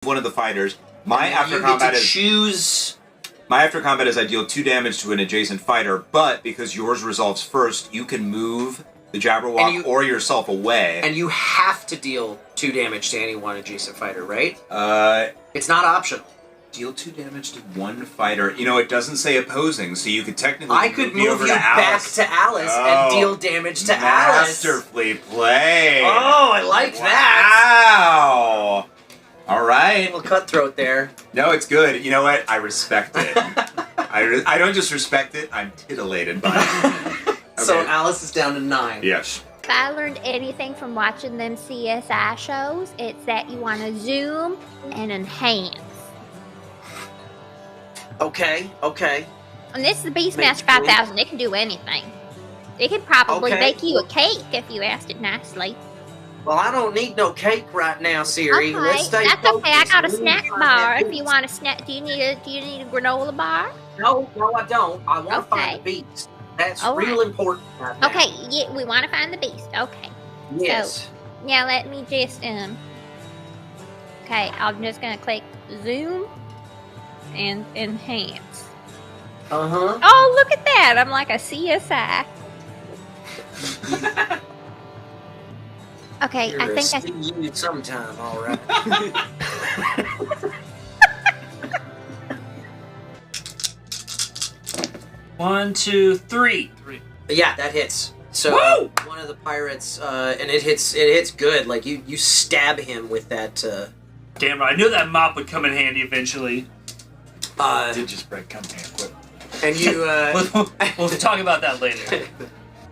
one of the fighters. My after combat is I deal 2 damage to an adjacent fighter, but because yours resolves first, you can move the Jabberwock or yourself away. And you have to deal 2 damage to any one adjacent fighter, right? It's not optional. Deal 2 damage to one fighter. You know, it doesn't say opposing, so you could technically I could move you back to Alice and deal damage to Alice. Masterfully played. Oh, I like that. Wow. All right. A little cutthroat there. No, it's good. You know what? I respect it. I don't just respect it, I'm titillated by it. Okay. So Alice is down to 9. Yes. If I learned anything from watching them CSI shows, it's that you want to zoom and enhance. Okay. And this is the Beastmaster 5000. It can do anything. It could probably make you a cake if you asked it nicely. Well, I don't need no cake right now, Siri. Okay, Let's stay that's okay. I got a focused. snack bar. If you want a snack, do you need a granola bar? No, I don't. I want to find the beast. That's real important right now. Okay, yeah, we want to find the beast. Okay. Yes. So, now let me just Okay, I'm just gonna click zoom and enhance. Oh, look at that! I'm like a CSI. Okay, You're I think see you sometime, all right. One, two, three. Yeah, that hits. So one of the pirates, and it hits good. Like you stab him with that. Damn right, I knew that mop would come in handy eventually. It did just break company equipment. And you. We'll talk about that later.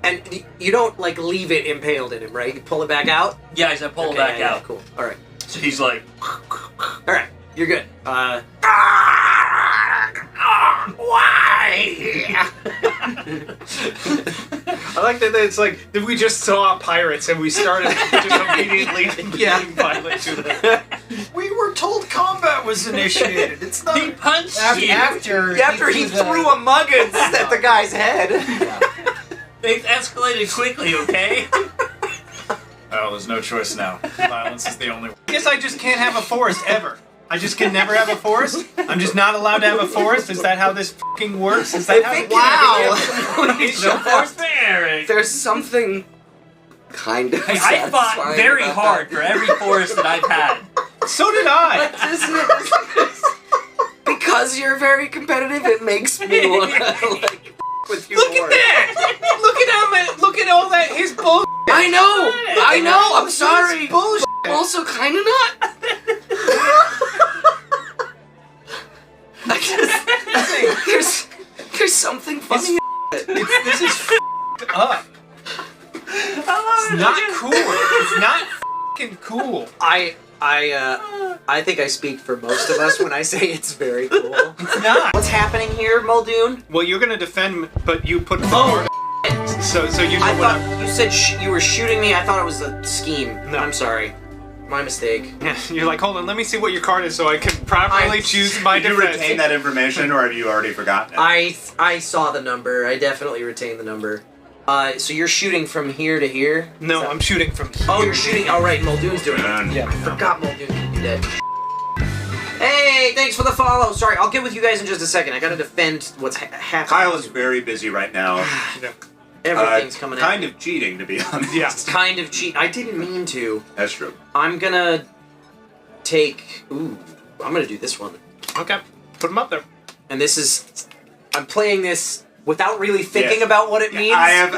And you don't like leave it impaled in him, right? You pull it back out. Yeah, I pull it back out. Cool. All right. So he's like, all right, you're good. Why? I like that it's like we just saw pirates and we started just immediately being violent to them. We were told combat was initiated. It's not. He punched after he threw a muggins at the guy's head. They've escalated quickly, okay? Oh, there's no choice now. Violence is the only. I guess I just can't have a forest ever. I just can never have a forest? I'm just not allowed to have a forest? Is that how this fucking works? Is that how Wow! No force for Eric. There's something kind of I fought very hard for every forest that I've had. So did I! Because you're very competitive, it makes me want to, like, with you Look more. at that! Look at all that, his bullshit! I know! I'm sorry! Bullshit! Also kinda not. There's something funny. This is up. It's not cool. It's not fucking cool. I think I speak for most of us when I say it's very cool. It's not. What's happening here, Muldoon? Well, you're gonna defend, but you put so you know I what thought you said you were shooting me. I thought it was a scheme. No. I'm sorry. My mistake. Yeah, you're like, hold on, let me see what your card is so I can properly choose my Did you defense. retain that information, or have you already forgotten it? I saw the number. I definitely retained the number. So you're shooting from here to here? No, I'm shooting from here. Oh, you're shooting. All right, Muldoon's doing it. Yeah. I forgot Muldoon could do that. Hey, thanks for the follow. Sorry, I'll get with you guys in just a second. I gotta defend what's happening. Kyle is very busy right now. Everything's coming kind of cheating, to be honest. Yeah. Kind of cheat. I didn't mean to. That's true. I'm gonna take... Ooh, I'm gonna do this one. Okay, put them up there. And this is... I'm playing this without really thinking about what it means. I've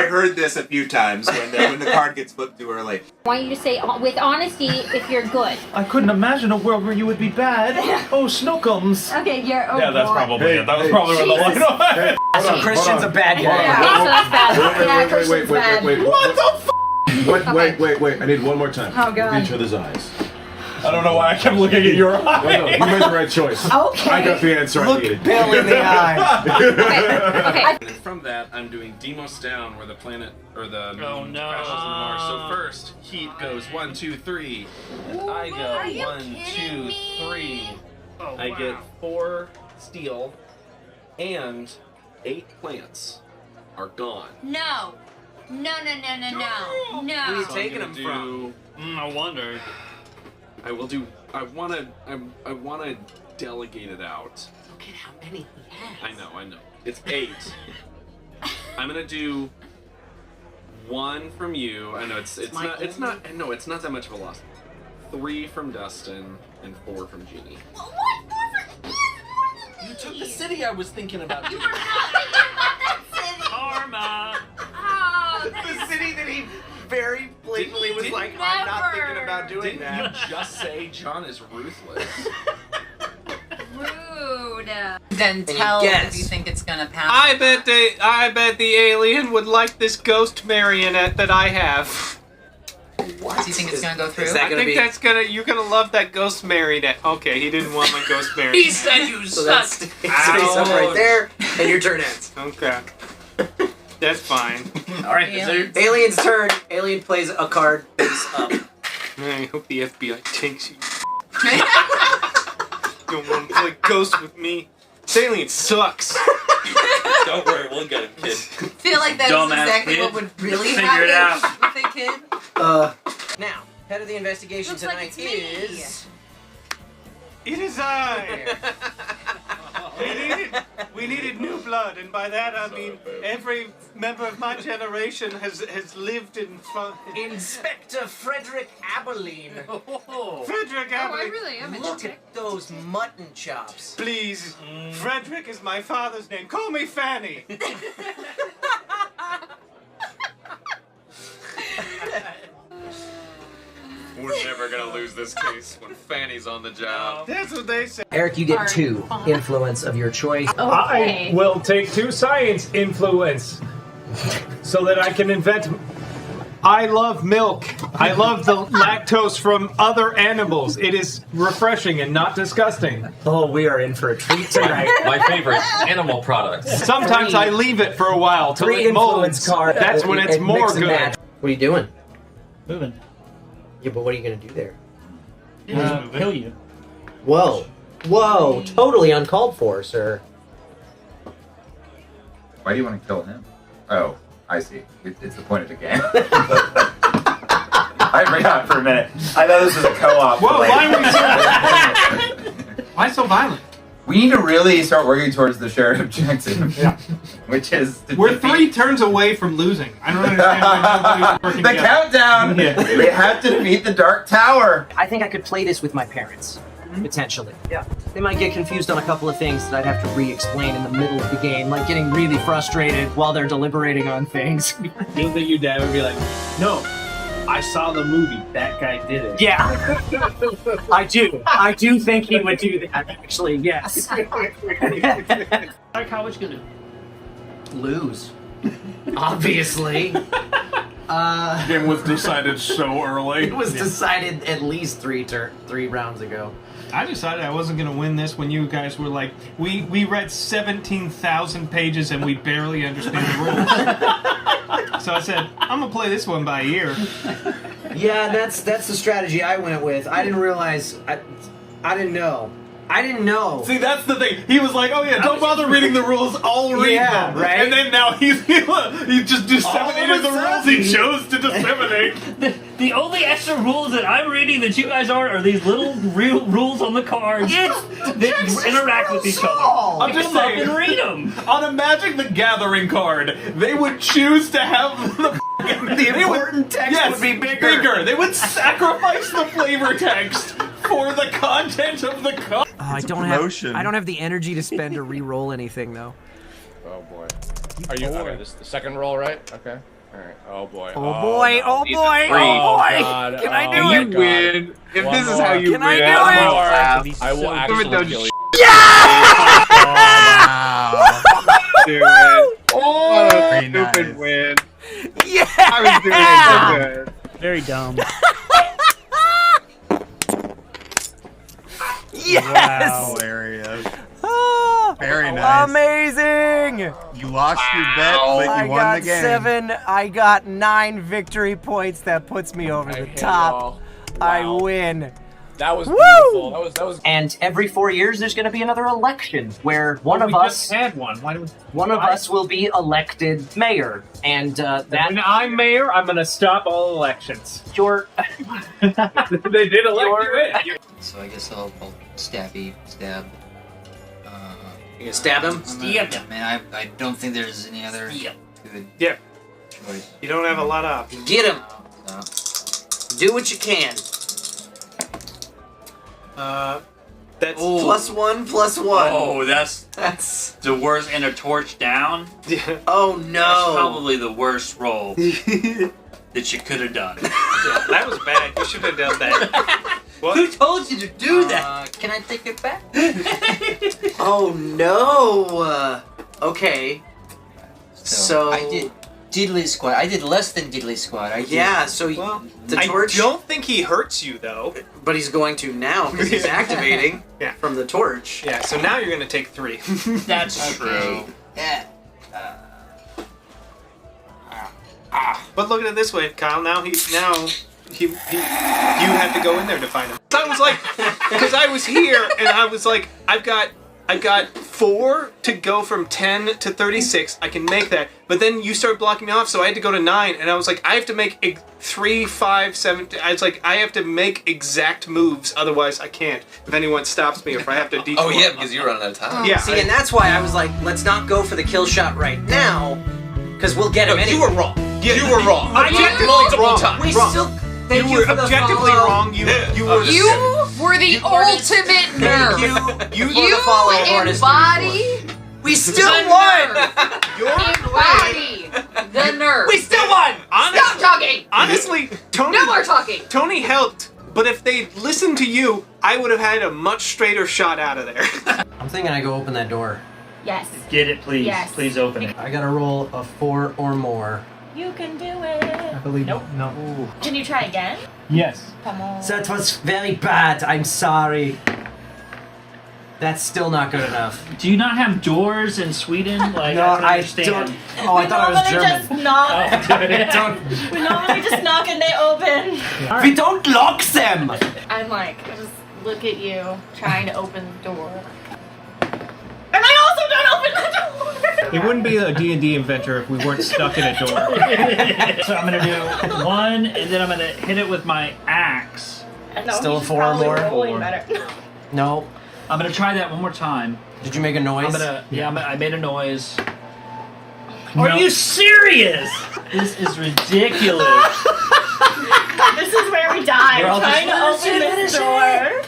heard this a few times when the card gets flipped too early. I want you to say with honesty if you're good. I couldn't imagine a world where you would be bad. Oh, Snookums. Okay, you're. Oh, yeah, that's boy. probably it. That was probably where the line was. So Christian's a bad guy. Yeah, so that's bad. Yeah, Christian's bad. What the f? Wait. I need one more time. Oh, God. Look at each other's eyes. I don't know why I kept looking at your eyes. Well, no, you made the right choice. Okay. I got the answer I needed. Bill in the eye. Okay. And from that, I'm doing Demos down, where the planet or the moon Oh, no. crashes into Mars. So first, heat goes 1, 2, 3, and I go 1, 2, 3. Oh, I get 4 steel, and 8 plants are gone. No. No. Where are you taking them from? I wonder. I will do. I wanna delegate it out. Look at how many he has. I know. It's 8. I'm gonna do 1 from you. I know it's not that much of a loss. 3 from Dustin and 4 from Jeannie. What? More for You took the city I was thinking about doing. Karma. Oh, The city that he very blatantly was like, I'm not thinking about doing Didn't that. you just say John is ruthless? rude. Then tell guess. if you think it's gonna pass. I bet the alien would like this ghost marionette that I have. What? Do you think it's gonna go through? Is that I think that's you're gonna love that ghost marionette. Okay, he didn't want my ghost marionette. He said you So that sucked. stays up right there, and your turn ends. Okay. That's fine. All right, Alien. Alien's turn. Alien plays a card face up. I hope the FBI takes you. Don't want to play ghost with me. This alien sucks. Don't worry, we'll get him, kid. I feel like that's Dumbass exactly kid. what would really Figure it happen with a kid. Now, head of the investigation Looks like tonight it's me. is. It is I. We needed new blood, and by that I mean every member of my generation has lived in Inspector Frederick Aberline. Frederick Oh, I Aberline. really am Look at those mutton chops. Please, Frederick is my father's name. Call me Fanny. We're never gonna lose this case when Fanny's on the job. That's what they say. Eric, you get 2 influence of your choice. I will take 2 science influence so that I can invent. I love milk. I love the lactose from other animals. It is refreshing and not disgusting. Oh, we are in for a treat tonight. My favorite animal product. Sometimes I leave it for a while till 3 it molds. influence card. That's when it's and more mix and good. match. What are you doing? Moving. Yeah, but what are you gonna do there? Kill you. Whoa. Whoa. Totally uncalled for, sir. Why do you want to kill him? Oh, I see. It's the point of the game. I forgot for a minute. I thought this was a co-op. Whoa, why so violent? We need to really start working towards the shared objective. Yeah. Which is... We're 3 turns away from losing. I don't understand why nobody's working The together. countdown! Yeah. We have to defeat the Dark Tower! I think I could play this with my parents. Potentially. Yeah. They might get confused on a couple of things that I'd have to re-explain in the middle of the game, like getting really frustrated while they're deliberating on things. You don't think your dad would be like, no, I saw the movie, that guy did it. Yeah. I do think he would do that, actually, yes. Like, how much gonna Lose. Obviously. Game was decided so early. It was decided at least 3 rounds ago. I decided I wasn't going to win this when you guys were like, we read 17,000 pages and we barely understand the rules. So I said, I'm going to play this one by ear. Yeah, that's the strategy I went with. I didn't realize... I didn't know. I didn't know. See, that's the thing. He was like, "Oh yeah, don't bother reading the rules. I'll read them." Right? And then now he just disseminated the rules he chose to disseminate. The only extra rules that I'm reading that you guys are these little real rules on the cards that interact with each other. I'm just saying. And read them. On a Magic the Gathering card, they would choose to have the important text would be bigger. They would sacrifice the flavor text for the content of the card. I don't have the energy to spend to re-roll anything though. Oh boy. Are you? Okay, this is the second roll, right? Okay. All right. Oh boy. Oh boy! Oh boy! Oh boy! God. Can I do Oh, it? my God. If One this is more. how you Can win, I do it? I will actually kill you. Oh, Very stupid nice. win. Yeah! I was doing it so good. Very dumb. Yes! Hilarious. Oh, Very nice. amazing! You lost your bet, but I you won got the game. 7. I got 9 victory points. That puts me over the top. I win. That was beautiful. That was. And every 4 years, there's going to be another election where one of us had one. Why do we? One of us will be elected mayor, and when I'm mayor, I'm going to stop all elections. Your they did elect you. So I guess I'll stab. You gonna stab him? Man, I don't think there's any other good choice. You don't have a lot of options. Get him. Do what you can. That's +1, +1. Oh, that's the worst. And a torch down. Yeah. Oh no. That's probably the worst roll that you could have done. Yeah, that was bad. You should have done that. What? Who told you to do that? Can I take it back? Oh no. Okay. So I did diddly squat. I did less than diddly squat. So the I torch. don't think he hurts you though. But he's going to now because he's activating from the torch. Yeah. So now you're gonna take 3. That's true. Yeah. But look at it this way, Kyle. Now you have to go in there to find him. I was like, because I was here and I was like, I've got 4 to go from 10 to 36. I can make that. But then you start blocking me off, so I had to go to 9. And I was like, I have to make 3, 5, 7. I was like, I have to make exact moves, otherwise I can't. If anyone stops me, or if I have to detour. Oh yeah, because you're running out of time. Yeah. See, and that's why I was like, let's not go for the kill shot right now, because we'll get him anyway. You were wrong. Yeah, you were wrong. Multiple times. We still. Thank you you were for the objectively follow. wrong. You were the ultimate nerf. You were the follow. embody. We still won. Embody the nerf. We still won. Stop talking. Honestly, Tony. No more talking. Tony helped, but if they listened to you, I would have had a much straighter shot out of there. I'm thinking I go open that door. Yes. Get it, please. Yes. Please open it. I gotta roll a 4 or more. You can do it. I believe. Nope. No. Can you try again? Yes. Come on. That was very bad. I'm sorry. That's still not good enough. Do you not have doors in Sweden? Like, No, I don't I understand. don't. Oh, I thought I was German. Just knock. Don't. We normally just knock and they open. We don't lock them. I'm like, I just look at you trying to open the door. And I also don't open the door! It wouldn't be a D&D inventor if we weren't stuck in a door. So I'm gonna do 1, and then I'm gonna hit it with my axe. Still a 4 or more? No. I'm gonna try that one more time. Did you make a noise? I made a noise. Are you serious? This is ridiculous. This is where we die. We're all We're trying to open this door.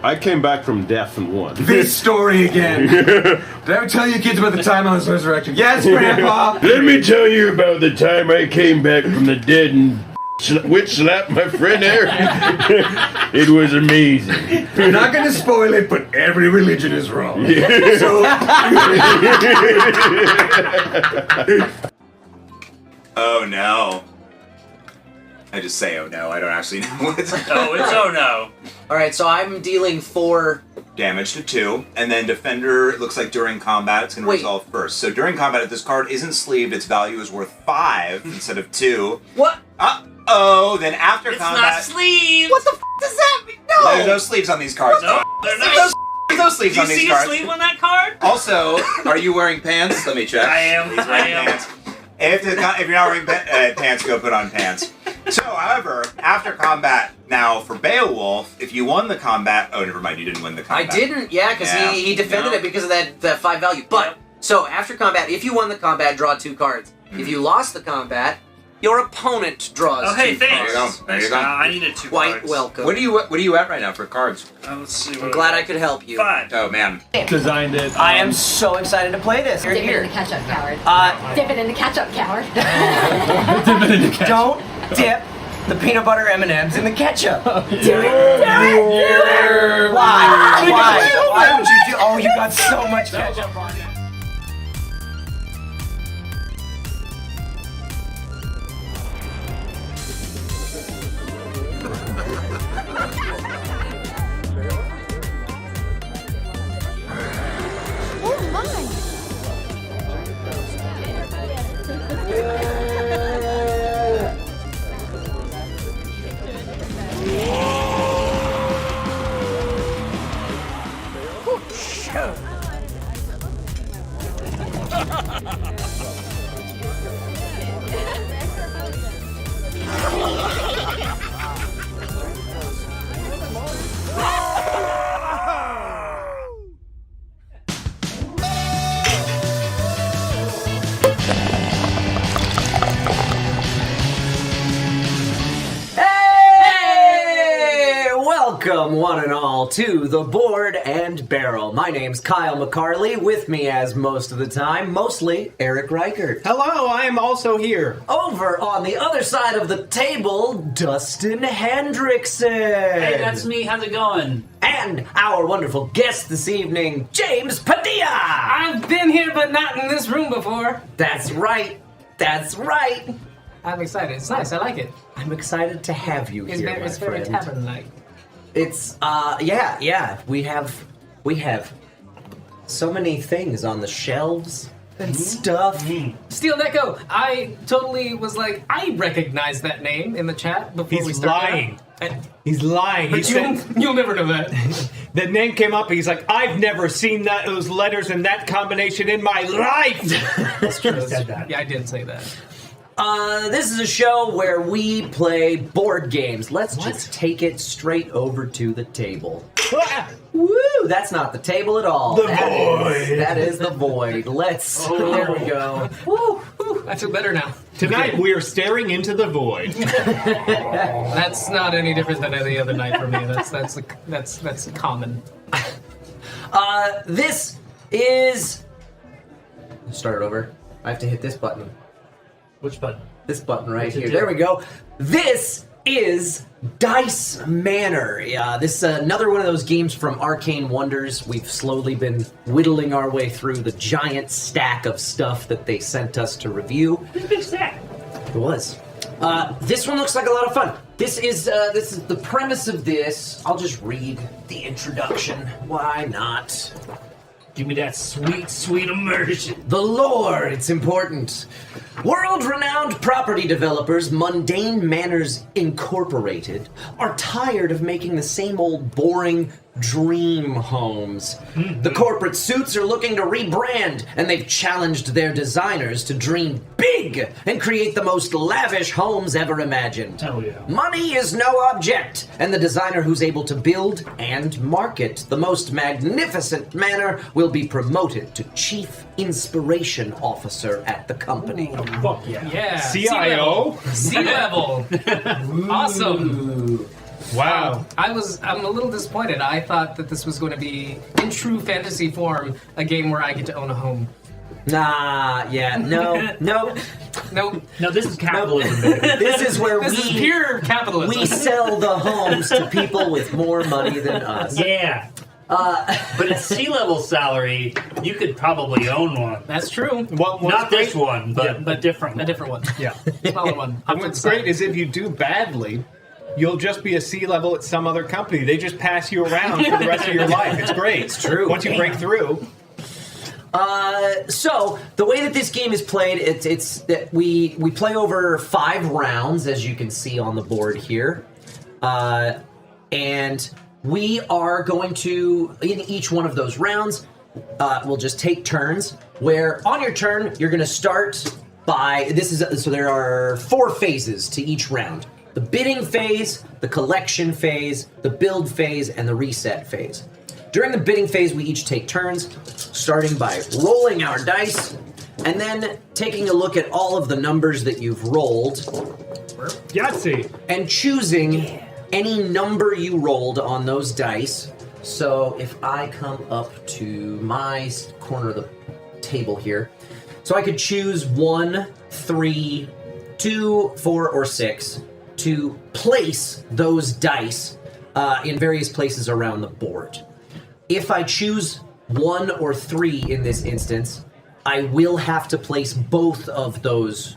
I came back from death and won. This story again. Did I ever tell you kids about the time I was resurrected? Yes, Grandpa! Let me tell you about the time I came back from the dead and witch slapped my friend Eric. It was amazing. You're not gonna spoil it, but every religion is wrong. Oh no. I just say oh no, I don't actually know what it's Oh, it's oh no. Alright, so I'm dealing 4 damage to 2, and then defender, it looks like during combat it's going to resolve first. So during combat, if this card isn't sleeved, its value is worth 5 instead of 2. What? Uh-oh, then after combat... It's not sleeved! What the f does that mean? No! There's no sleeves on these cards. No, they're not. There's no sleeves Do you on these see a cards. sleeve on that card? Also, are you wearing pants? Let me check. I am. He's wearing pants. If you're not wearing pants, go put on pants. So, however, after combat, now for Beowulf, if you won the combat... Oh, never mind, you didn't win the combat. I didn't, because he defended it because of that 5 value. But, so after combat, if you won the combat, draw 2 cards. If you lost the combat, your opponent draws 2 hey, thanks. There you go. There you go. I needed 2 Quite cards. welcome. What are you at right now for cards? Let's see. I'm glad I could help you. 5. Oh, man. Designed it. I am so excited to play this. You're Dip it here. in the ketchup, coward. Dip it in the ketchup, coward. Don't dip the peanut butter M&Ms in the ketchup. Do it. Do it. Why? Why would you do? Oh, you got so much ketchup on it. Oh my! Welcome, one and all, to the Board and Barrel. My name's Kyle McCarley. With me, as most of the time, mostly Eric Reichert. Hello, I am also here. Over on the other side of the table, Dustin Hendrickson. Hey, that's me. How's it going? And our wonderful guest this evening, James Padilla. I've been here, but not in this room before. That's right. That's right. I'm excited. It's nice. I like it. I'm excited to have you here, my It's very friend. tavern-like. It's yeah. We have so many things on the shelves and stuff. Steel Neko, I totally was like, I recognize that name in the chat before we He's started. lying. He's lying. But you'll never know that. The name came up. He's like, I've never seen those letters in that combination in my life. That's true. Yeah, I did say that. This is a show where we play board games. Let's just take it straight over to the table. Woo! That's not the table at all. The void. That is the void. Let's. There we go. Woo! I feel better now. Tonight we are staring into the void. That's not any different than any other night for me. That's common. This is. Start it over. I have to hit this button. Which button? This button right What's it here. do? There we go. This is Dice Manor. This is another one of those games from Arcane Wonders. We've slowly been whittling our way through the giant stack of stuff that they sent us to review. It's a big stack. It was. This one looks like a lot of fun. This is the premise of this. I'll just read the introduction. Why not? Give me that sweet, sweet immersion. The lore, it's important. World-renowned property developers, Mundane Manors Incorporated, are tired of making the same old boring dream homes. The corporate suits are looking to rebrand, and they've challenged their designers to dream big and create the most lavish homes ever imagined. Oh, yeah. Money is no object, and the designer who's able to build and market the most magnificent manor will be promoted to Chief Inspiration Officer at the company. Fuck yeah. Yeah. CIO? C-level. Awesome. Wow. I'm a little disappointed. I thought that this was going to be, in true fantasy form, a game where I get to own a home. No. Nope. No, this is capitalism, baby. This is where This is pure capitalism. we sell the homes to people with more money than us. Yeah. But at C-level salary, you could probably own one. That's true. Not this one, but a different one. A different one. Yeah. Smaller one. And what's great is if you do badly, you'll just be a C-level at some other company. They just pass you around for the rest of your life. It's great. It's true. Once you break through. So the way that this game is played, it's that we play over 5 rounds, as you can see on the board here, and we are going to, in each one of those rounds, we'll just take turns. Where on your turn, you're going to start by so there are 4 phases to each round: the bidding phase, the collection phase, the build phase, and the reset phase. During the bidding phase, we each take turns, starting by rolling our dice, and then taking a look at all of the numbers that you've rolled. Yahtzee. And choosing any number you rolled on those dice. So if I come up to my corner of the table here, so I could choose 1, 3, 2, 4, or 6 to place those dice in various places around the board. If I choose 1 or 3 in this instance, I will have to place both of those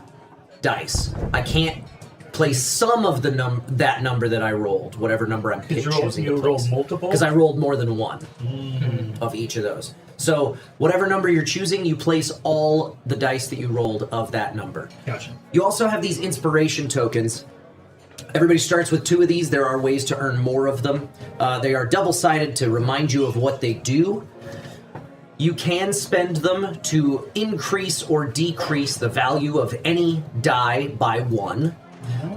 dice. I can't place some of the that number that I rolled, whatever number I'm choosing to place. You rolled multiple? Because I rolled more than 1 of each of those. So whatever number you're choosing, you place all the dice that you rolled of that number. Gotcha. You also have these inspiration tokens. Everybody starts with 2 of these. There are ways to earn more of them. They are double-sided to remind you of what they do. You can spend them to increase or decrease the value of any die by 1.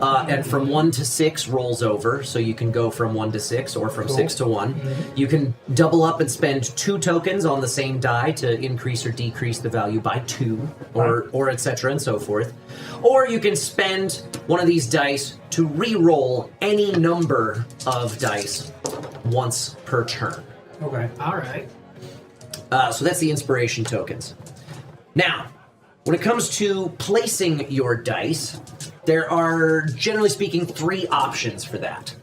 And from 1 to 6 rolls over, so you can go from 1 to 6 or from 6 to 1. You can double up and spend 2 tokens on the same die to increase or decrease the value by 2, or etc. and so forth. Or you can spend one of these dice to re-roll any number of dice once per turn. Okay. All right. So that's the inspiration tokens. Now, when it comes to placing your dice, there are, generally speaking, 3 options for that.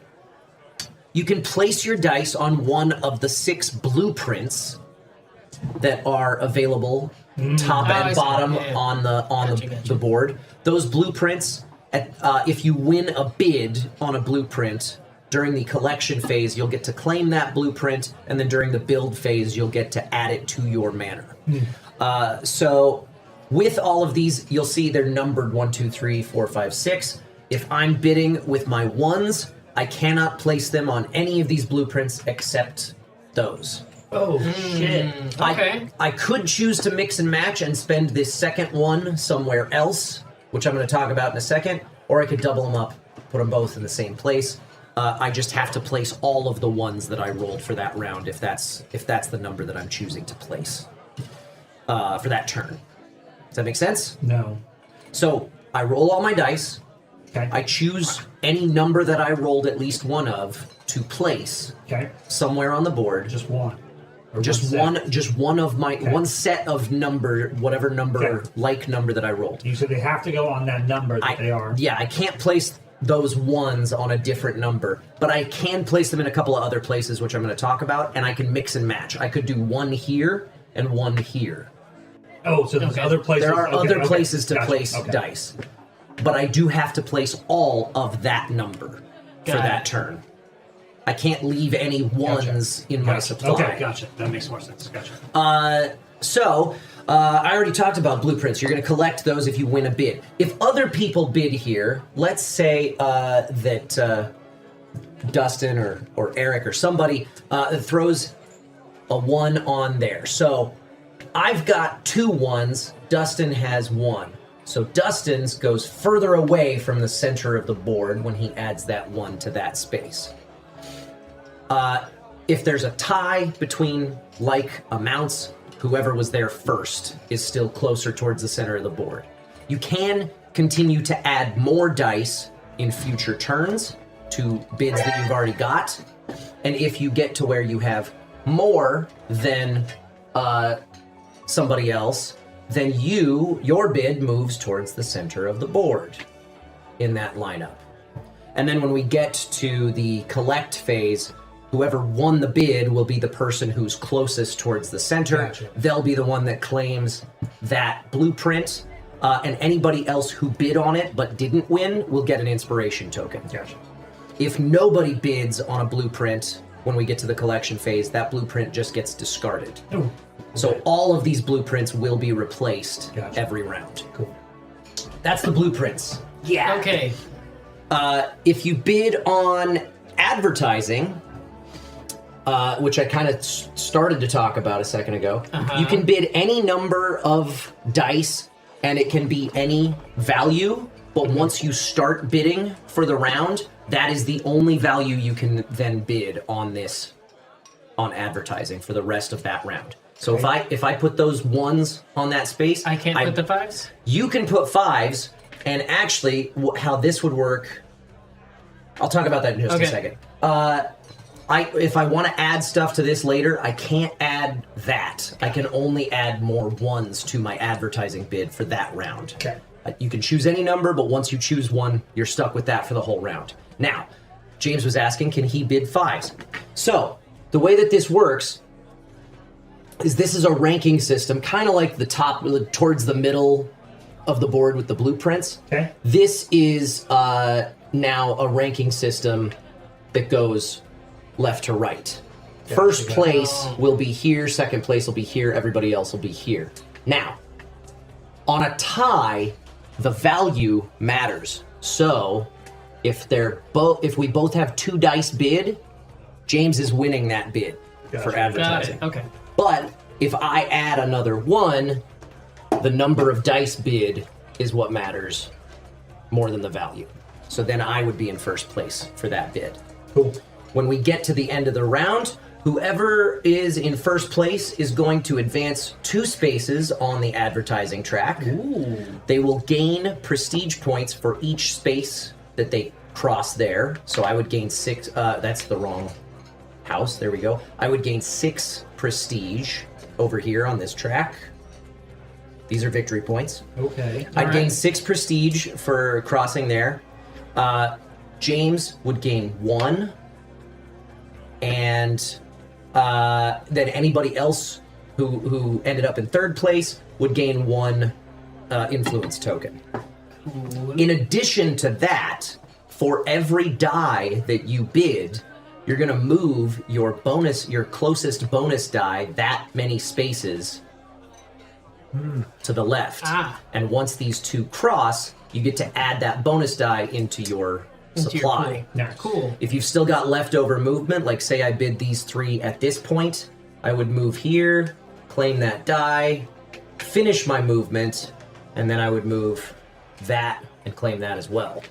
You can place your dice on one of the 6 blueprints that are available top and bottom on the board. Those blueprints, if you win a bid on a blueprint, during the collection phase, you'll get to claim that blueprint, and then during the build phase, you'll get to add it to your manor. So with all of these, you'll see they're numbered 1, 2, 3, 4, 5, 6. If I'm bidding with my 1s, I cannot place them on any of these blueprints except those. Oh, shit. Okay. I could choose to mix and match and spend this second one somewhere else, which I'm going to talk about in a second, or I could double them up, put them both in the same place. I just have to place all of the ones that I rolled for that round if that's the number that I'm choosing to place for that turn. Does that make sense? No. So I roll all my dice. Okay. I choose any number that I rolled at least one of to place somewhere on the board. Just one. Just one of my one set of number, whatever number, like number that I rolled. You said they have to go on that number that they are. Yeah, I can't place those ones on a different number, but I can place them in a couple of other places, which I'm going to talk about, and I can mix and match. I could do one here and one here. Oh, so there's other places. There are other places to place dice, but I do have to place all of that number for that turn. I can't leave any ones in my supply. Okay, gotcha. That makes more sense. Gotcha. I already talked about blueprints. You're going to collect those if you win a bid. If other people bid here, let's say that Dustin or Eric or somebody throws a 1 on there. So I've got 2 1s. Dustin has 1. So Dustin's goes further away from the center of the board when he adds that 1 to that space. If there's a tie between like amounts, whoever was there first is still closer towards the center of the board. You can continue to add more dice in future turns to bids that you've already got. And if you get to where you have more than somebody else, then your bid moves towards the center of the board in that lineup. And then when we get to the collect phase, whoever won the bid will be the person who's closest towards the center. Gotcha. They'll be the one that claims that blueprint, and anybody else who bid on it but didn't win will get an inspiration token. Gotcha. If nobody bids on a blueprint when we get to the collection phase, that blueprint just gets discarded. Oh, okay. So all of these blueprints will be replaced every round. Cool. That's the blueprints. Yeah. Okay. If you bid on advertising, which I kind of started to talk about a second ago. You can bid any number of dice, and it can be any value, but once you start bidding for the round, that is the only value you can then bid on advertising for the rest of that round. So if I put those 1s on that space... I can't put the 5s? You can put 5s, and actually, how this would work... I'll talk about that in just a second. If I want to add stuff to this later, I can't add that. I can only add more 1s to my advertising bid for that round. Okay. You can choose any number, but once you choose 1, you're stuck with that for the whole round. Now, James was asking, can he bid 5s? So, the way that this works is this is a ranking system, kind of like the top, towards the middle of the board with the blueprints. Okay. This is now a ranking system that goes left to right. First place will be here, second place will be here, everybody else will be here. Now, on a tie, the value matters. So, if we both have 2 dice bid, James is winning that bid for advertising. Got it. Okay. But if I add another 1, the number of dice bid is what matters more than the value. So then I would be in first place for that bid. Cool. When we get to the end of the round, whoever is in first place is going to advance 2 spaces on the advertising track. Ooh. They will gain prestige points for each space that they cross there. So I would gain 6. That's the wrong house. There we go. I would gain 6 prestige over here on this track. These are victory points. Okay. I'd gain 6 prestige for crossing there. James would gain 1. And then anybody else who ended up in 3rd place would gain 1 influence token. In addition to that, for every die that you bid, you're going to move your closest bonus die that many spaces to the left. And once these two cross, you get to add that bonus die into your supply. Cool. If you've still got leftover movement, like say I bid these 3 at this point, I would move here, claim that die, finish my movement, and then I would move that and claim that as well.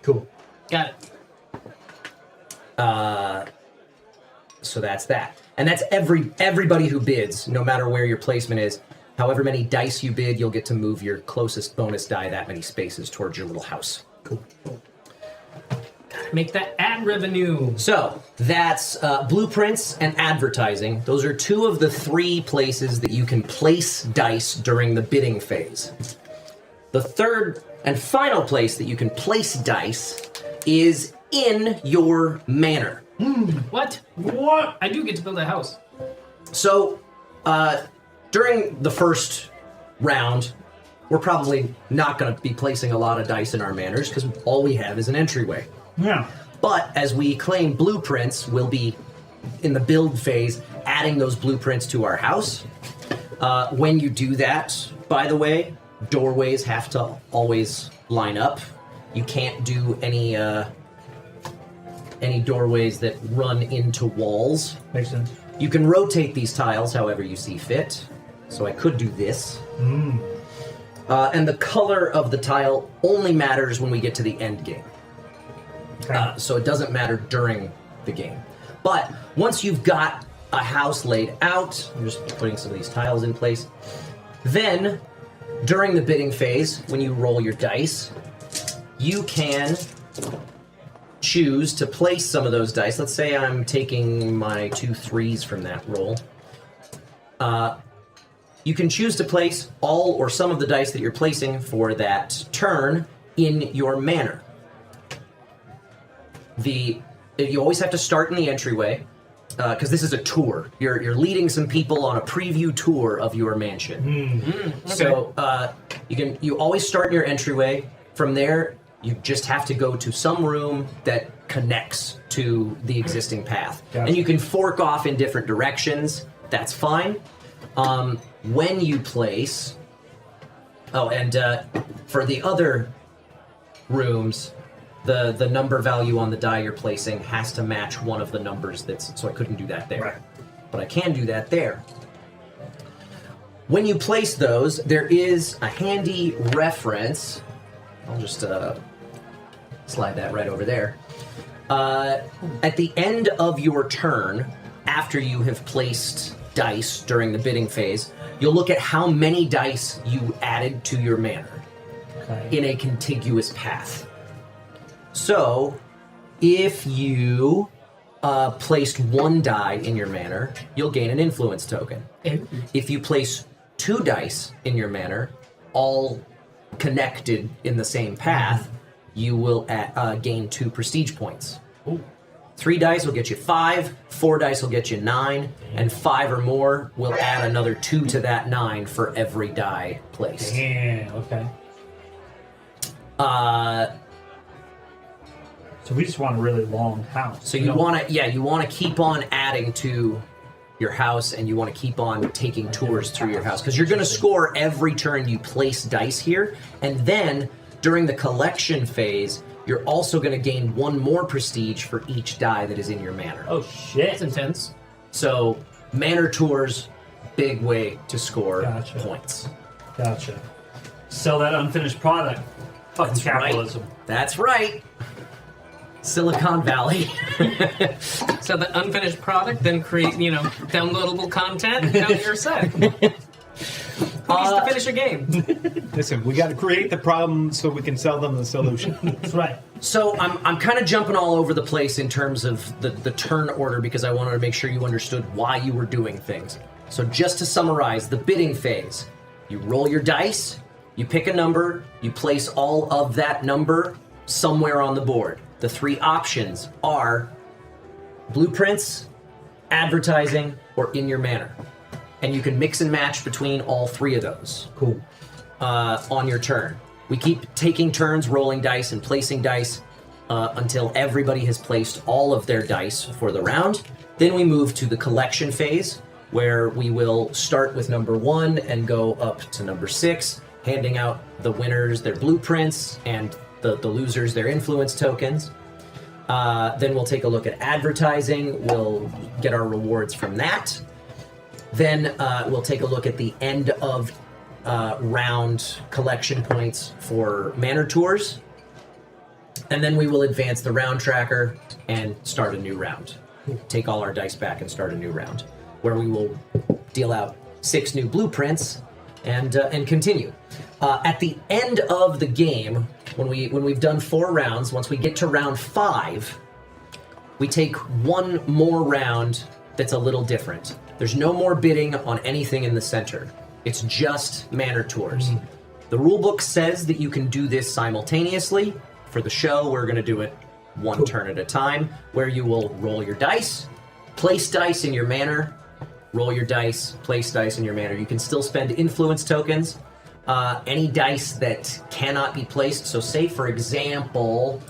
Cool. Got it. So that's that. And that's everybody who bids, no matter where your placement is. However many dice you bid, you'll get to move your closest bonus die that many spaces towards your little house. Cool. Gotta make that ad revenue. So that's blueprints and advertising. Those are 2 of the 3 places that you can place dice during the bidding phase. The 3rd and final place that you can place dice is in your manor. What? What? I do get to build a house. So, during the first round, we're probably not going to be placing a lot of dice in our manors because all we have is an entryway. Yeah. But as we claim blueprints, we'll be, in the build phase, adding those blueprints to our house. When you do that, by the way, doorways have to always line up. You can't do any doorways that run into walls. Makes sense. You can rotate these tiles however you see fit. So I could do this. And the color of the tile only matters when we get to the end game. Okay. So it doesn't matter during the game. But once you've got a house laid out, I'm just putting some of these tiles in place, then during the bidding phase, when you roll your dice, you can choose to place some of those dice. Let's say I'm taking my 2 3s from that roll. You can choose to place all or some of the dice that you're placing for that turn in your manor. You always have to start in the entryway, because this is a tour. You're leading some people on a preview tour of your mansion. Okay. So you always start in your entryway. From there, you just have to go to some room that connects to the existing path. Gotcha. And you can fork off in different directions. That's fine. When you place... Oh, and for the other rooms, the number value on the die you're placing has to match one of the numbers that's... So I couldn't do that there. Right. But I can do that there. When you place those, there is a handy reference. I'll just slide that right over there. At the end of your turn, after you have placed dice during the bidding phase, you'll look at how many dice you added to your manor in a contiguous path. So, if you placed 1 die in your manor, you'll gain an influence token. If you place 2 dice in your manor, all connected in the same path, you will gain 2 prestige points. 3 dice will get you 5, 4 dice will get you 9, and 5 or more will add another 2 to that 9 for every die placed. Yeah, okay. So we just want a really long house. So you want to keep on adding to your house, and you want to keep on taking tours through your house, because you're going to score every turn you place dice here, and then during the collection phase, you're also going to gain 1 more prestige for each die that is in your manor. Oh shit! That's intense. So manor tours, big way to score points. Gotcha. Sell that unfinished product. Fucking That's capitalism. Right. That's right. Silicon Valley. So the unfinished product, then create, downloadable content, and now you're set. Who needs to finish a game? Listen, we got to create the problem so we can sell them the solution. That's right. So I'm kind of jumping all over the place in terms of the turn order because I wanted to make sure you understood why you were doing things. So just to summarize, the bidding phase, you roll your dice, you pick a number, you place all of that number somewhere on the board. The three options are blueprints, advertising, or in your manor. And you can mix and match between all three of those. Cool. On your turn. We keep taking turns rolling dice and placing dice until everybody has placed all of their dice for the round. Then we move to the collection phase, where we will start with number 1 and go up to number 6, handing out the winners their blueprints and the losers their influence tokens. Then we'll take a look at advertising. We'll get our rewards from that. Then we'll take a look at the end of round collection points for manor tours. And then we will advance the round tracker and start a new round. Take all our dice back and start a new round, where we will deal out 6 new blueprints and continue. At the end of the game, when we've done 4 rounds, once we get to round 5, we take one more round that's a little different. There's no more bidding on anything in the center. It's just manor tours. The rulebook says that you can do this simultaneously. For the show, we're going to do it one turn at a time, where you will roll your dice, place dice in your manor, roll your dice, place dice in your manor. You can still spend influence tokens. Any dice that cannot be placed, so say for example,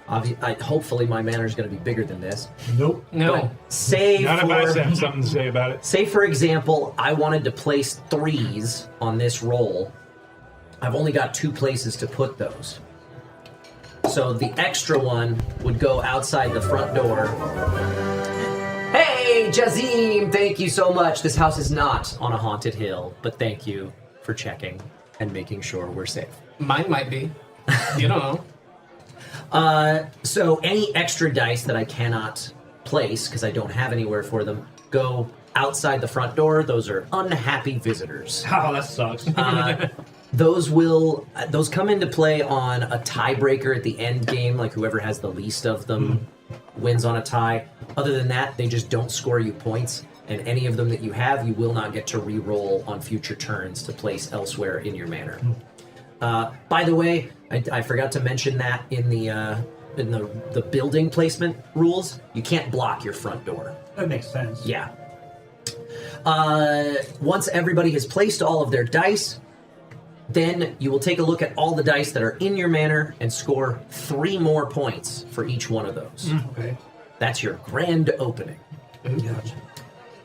hopefully my manor is going to be bigger than this. Nope. No. But say None for, of us have something to say about it. Say for example, I wanted to place 3s on this roll. I've only got 2 places to put those. So the extra one would go outside the front door. Hey, Jazim, thank you so much. This house is not on a haunted hill, but thank you for checking and making sure we're safe. Mine might be. You don't know. So any extra dice that I cannot place, because I don't have anywhere for them, go outside the front door. Those are unhappy visitors. Oh, that sucks. Those come into play on a tiebreaker at the end game, like whoever has the least of them wins on a tie. Other than that, they just don't score you points, and any of them that you have, you will not get to re-roll on future turns to place elsewhere in your manor. By the way, I forgot to mention that in the building placement rules, you can't block your front door. That makes sense. Yeah. Once everybody has placed all of their dice, then you will take a look at all the dice that are in your manor and score 3 more points for each one of those. Okay. That's your grand opening. Gotcha.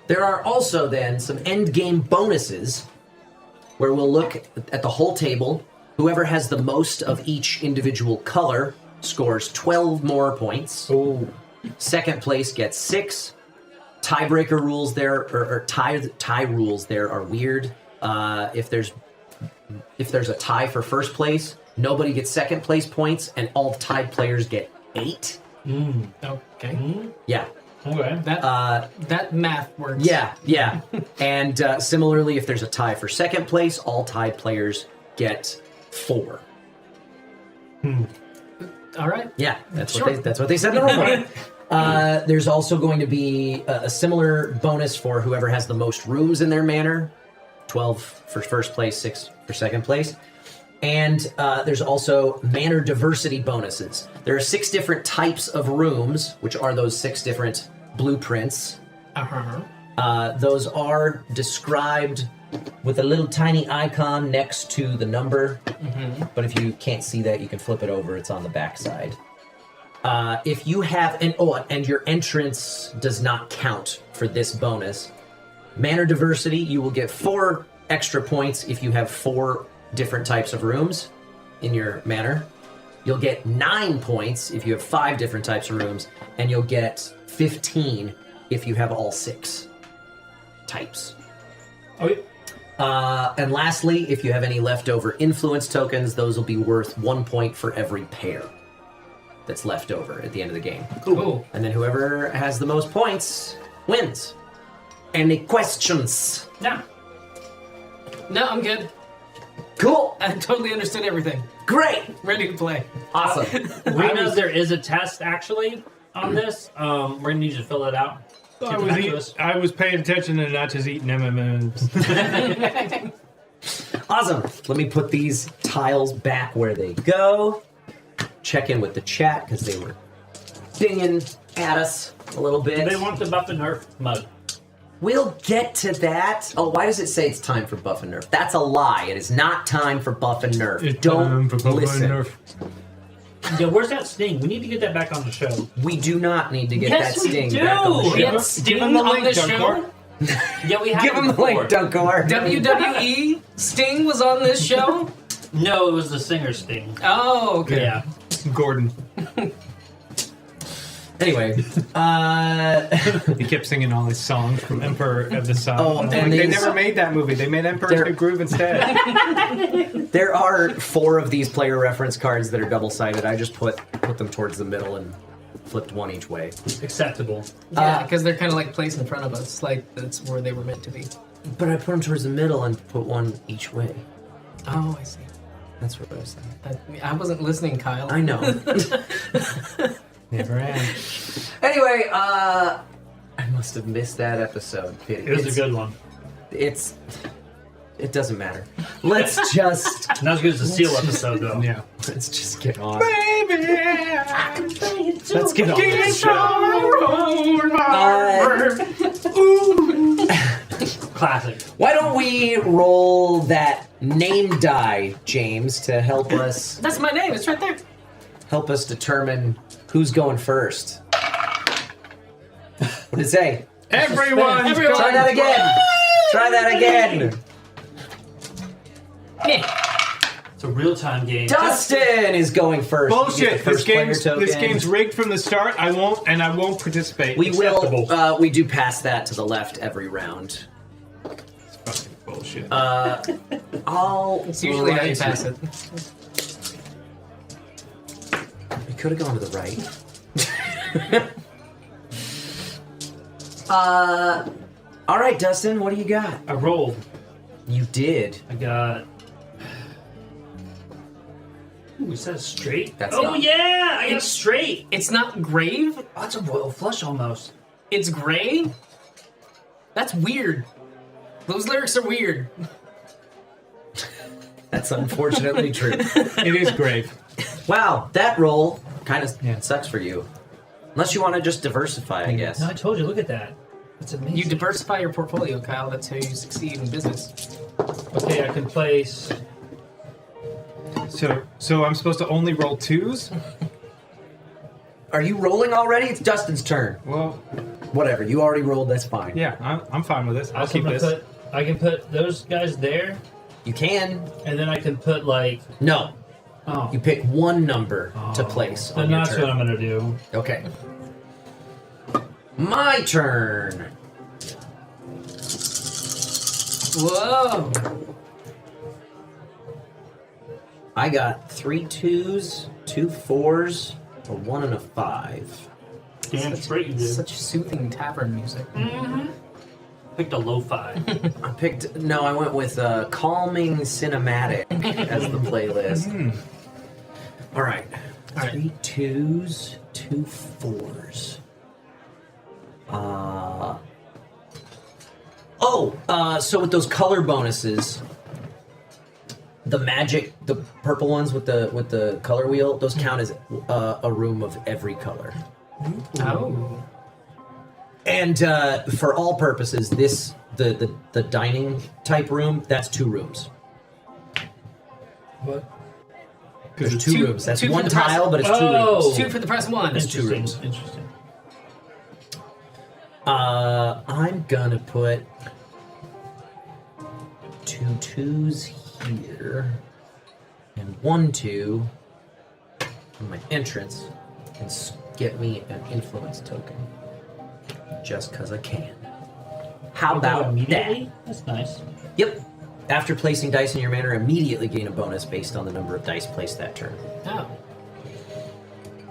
There are also then some end game bonuses where we'll look at the whole table. Whoever has the most of each individual color scores 12 more points. Oh. Second place gets 6. Tiebreaker rules there, or tie rules there are weird. If there's a tie for first place, nobody gets second place points, and all tied players get 8. Okay. Yeah. Okay. That math works. Yeah. And similarly, if there's a tie for second place, all tied players get 4. All right. Yeah, that's Sure. what they said in the rulebook. There's also going to be a similar bonus for whoever has the most rooms in their manor. 12 for first place, 6 for second place. And there's also manor diversity bonuses. There are 6 different types of rooms, which are those 6 different blueprints. Those are described with a little tiny icon next to the number. But if you can't see that, you can flip it over. It's on the back side. If you have and your entrance does not count for this bonus. Manor diversity, you will get 4 extra points if you have 4 different types of rooms in your manor. You'll get 9 points if you have 5 different types of rooms, and you'll get 15 if you have all 6 types. Okay. And lastly, if you have any leftover influence tokens, those will be worth 1 point for every pair that's left over at the end of the game. Cool. And then whoever has the most points wins. Any questions? Yeah. No, I'm good. Cool. I totally understood everything. Great. Ready to play. Awesome. We know there is a test actually on this. We're gonna need you to fill it out. I was paying attention and not just eating M&Ms. Awesome. Let me put these tiles back where they go. Check in with the chat because they were dinging at us a little bit. They want the Buff and Nerf mug. We'll get to that. Oh, why does it say it's time for Buff and Nerf? That's a lie. It is not time for Buff and Nerf. It's Don't time for Buff and listen. Nerf. Yeah, where's that Sting? We need to get that back on the show. We do not need to get Yes, that we Sting do. back on the show. We had Sting on the show. Yeah, we have. Give him the link, Dunkor. WWE Sting was on this show? No, it was the singer Sting. Oh, okay. Yeah. Gordon. Anyway, he kept singing all his songs from Emperor of the Sun. Oh, and they these- never made that movie. They made Emperor's New Groove instead. there are 4 of these player reference cards that are double-sided. I just put them towards the middle and flipped one each way. Acceptable. Yeah, because they're kind of like placed in front of us, like that's where they were meant to be. But I put them towards the middle and put one each way. Oh, I see. That's what I was saying. I wasn't listening, Kyle. I know. Never am. Anyway, I must have missed that episode. It was a good one. It doesn't matter. Let's just. Not as good as the Seal episode, though. Yeah. Let's just get on. Baby, Let's get on this show. Classic. Why don't we roll that name die, James, to help us That's my name. It's right there. help us determine who's going first? What did it say? Everyone! Try that again. Try that again. It's a real-time game. Dustin is going first. You get Bullshit! the first player token. This game's rigged from the start. I won't participate. We Acceptable. will. We do pass that to the left every round. It's fucking bullshit. It's usually how you pass it. We could have gone to the right. All right, Dustin. What do you got? I rolled. You did. I got. Ooh, is that straight? That's oh not- yeah, I got straight. It's not grave. Oh, that's a royal flush almost. It's gray. That's weird. Those lyrics are weird. That's unfortunately true. It is grave. Wow, that roll kind of sucks for you. Unless you want to just diversify, I guess. No, I told you. Look at that. That's amazing. You diversify your portfolio, Kyle. That's how you succeed in business. Okay, I can place. So I'm supposed to only roll 2s? Are you rolling already? It's Dustin's turn. Well, whatever. You already rolled. That's fine. Yeah, I'm fine with this. I'll keep this. I can put those guys there. You can. And then I can put like. No. Oh. You pick one number to place Then on your that's turn. what I'm gonna do. Okay. My turn. Whoa. I got 3 2s, 2 4s, a 1 and a 5. Damn straight you did. Such soothing tavern music. Mm-hmm. Picked a lo-fi. I went with calming cinematic as the playlist. All right. 3 2s, 2 4s. So with those color bonuses, the purple ones with the color wheel, those count as a room of every color. Oh. And for all purposes, the dining type room, that's 2 rooms. What? There's 2 rooms. That's two for one the press- tile, but it's 2 Oh. rooms. 2 for the press 1. It's 2 rooms. Interesting. I'm gonna put 2 2s here and 1 2 on my entrance and get me an influence token. Just because I can. How about that? Immediately? That's nice. Yep. After placing dice in your manor, immediately gain a bonus based on the number of dice placed that turn. Oh.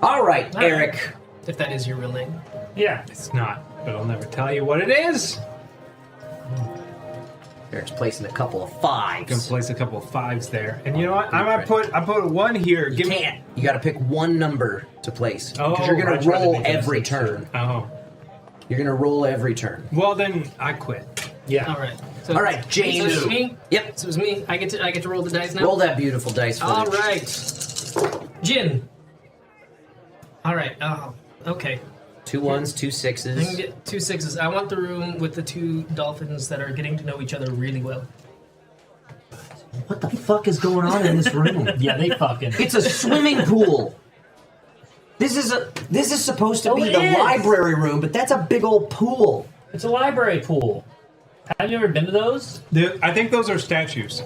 All right, Eric. If that is your real name. Yeah. It's not, but I'll never tell you what it is. Eric's placing a couple of 5s. Gonna place a couple of 5s there. And you know what? I put a 1 here. You can't. You got to pick one number to place. Oh, because you're I going to tried to roll think of every this turn. Oh. You're going to roll every turn. Well, then I quit. Yeah. All right. So, All right, James. So it's me. Yep. So it's me. I get to roll the dice now. Roll that beautiful dice for All me. right. Jin. All right. Oh, okay. 2 1s, 2 6s. I can get 2 6s. I want the room with the 2 dolphins that are getting to know each other really well. What the fuck is going on in this room? Yeah, they fucking. It's a swimming pool. This is supposed to be it the is. library room, but that's a big old pool. It's a library pool. Have you ever been to those? I think those are statues.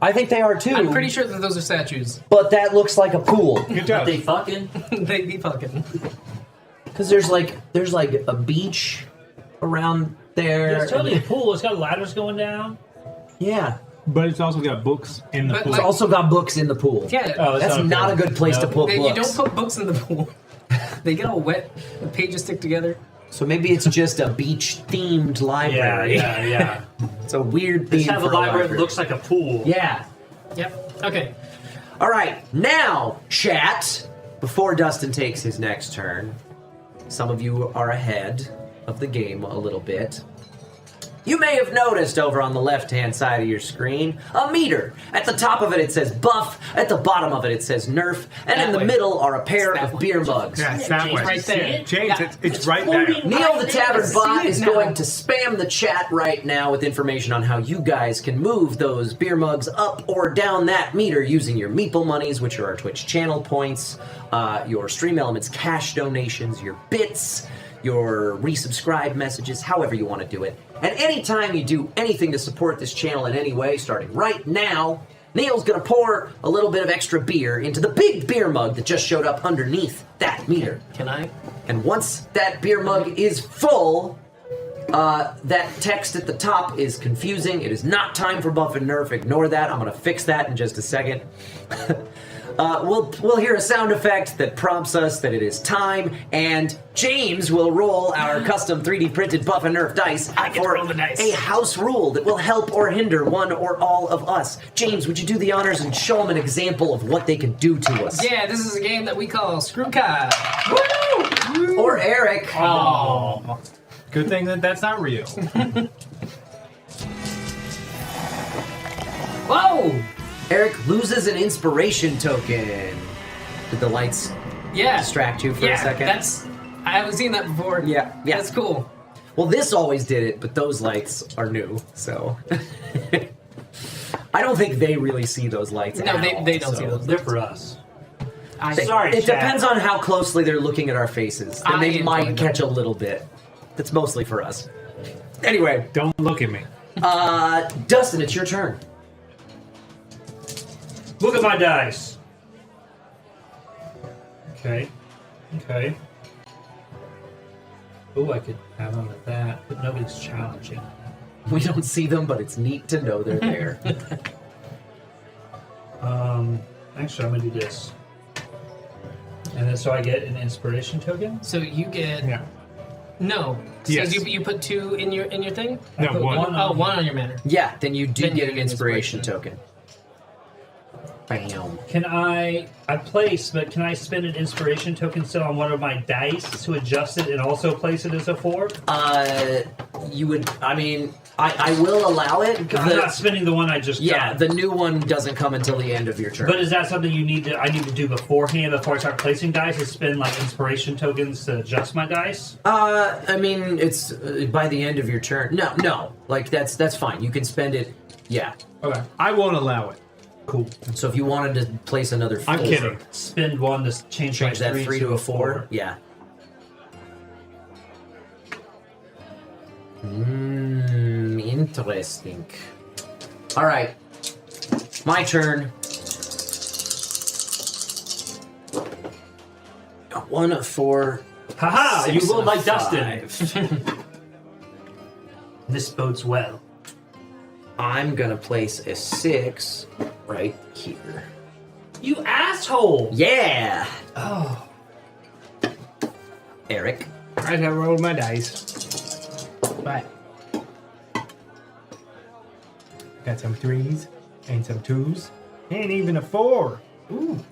I think they are too. I'm pretty sure that those are statues. But that looks like a pool. Good job. They fucking. They be fucking. Because there's like a beach around there. It's totally a pool. It's got ladders going down. Yeah. But it's also got books in the But pool. It's also got books in the pool. Yeah. Oh, That's not a good place to put You books. don't put books in the pool. They get all wet. The pages stick together. So maybe it's just a beach-themed library. Yeah. It's a weird theme Just have for a library that looks like a pool. Yeah. Yep. Okay. All right, now, chat, before Dustin takes his next turn, some of you are ahead of the game a little bit. You may have noticed over on the left-hand side of your screen a meter. At the top of it, it says buff. At the bottom of it, it says nerf. And in the middle are a pair of beer mugs. Yeah, it's that way. Right there. James, it's right there. Neil the Tavern Bot it is now. going to spam the chat right now with information on how you guys can move those beer mugs up or down that meter using your Meeple monies, which are our Twitch channel points, your Stream Elements cash donations, your bits, your resubscribe messages, however you want to do it. And anytime you do anything to support this channel in any way, starting right now, Neil's gonna pour a little bit of extra beer into the big beer mug that just showed up underneath that meter. Can I? And once that beer mug is full, that text at the top is confusing. It is not time for buff and nerf. Ignore that. I'm gonna fix that in just a second. We'll hear a sound effect that prompts us that it is time, and James will roll our custom 3D printed buff and nerf dice for a house rule that will help or hinder one or all of us. James, would you do the honors and show them an example of what they can do to us? Yeah, this is a game that we call Screw Card. Woo! Or Eric. Oh. Good thing that that's not real. Whoa! Eric loses an inspiration token. Did the lights distract you for a second? I haven't seen that before. Yeah. That's cool. Well, this always did it, but those lights are new, so. I don't think they really see those lights. No, at they all, don't see so. those. They're for us. It depends on how closely they're looking at our faces. Then they I might enjoy catch a little bit. That's mostly for us. Anyway. Don't look at me. Dustin, it's your turn. Look at my dice. Okay. Oh, I could have on with that, but nobody's challenging. We don't see them, but it's neat to know they're there. Actually, I'm gonna do this. And then so I get an inspiration token? So you get... Yeah. No. Yes. So you put 2 in your thing? No, I put one. One on your manner. Yeah, then you do Then you get an inspiration token. Bam. Can I place, but can I spend an inspiration token still on one of my dice to adjust it and also place it as a 4? You would, I mean, I will allow it. I'm not spending the one I just done. The new one doesn't come until the end of your turn. But is that something I need to do beforehand before I start placing dice? Is spend like inspiration tokens to adjust my dice? I mean, it's by the end of your turn. No, like that's fine. You can spend it. Yeah. Okay. I won't allow it. Cool. So if you wanted to place another 4, I'm kidding. Spend one to change my that 3 to a 4. Yeah. Interesting. All right. My turn. A 1, a 4. Haha! You 6, rolled and a like Dustin. 5. This bodes well. I'm gonna place a 6 right here. You asshole! Yeah! Oh. Eric. Alright, I rolled my dice. Right. Got some 3s and some 2s and even a 4. Ooh.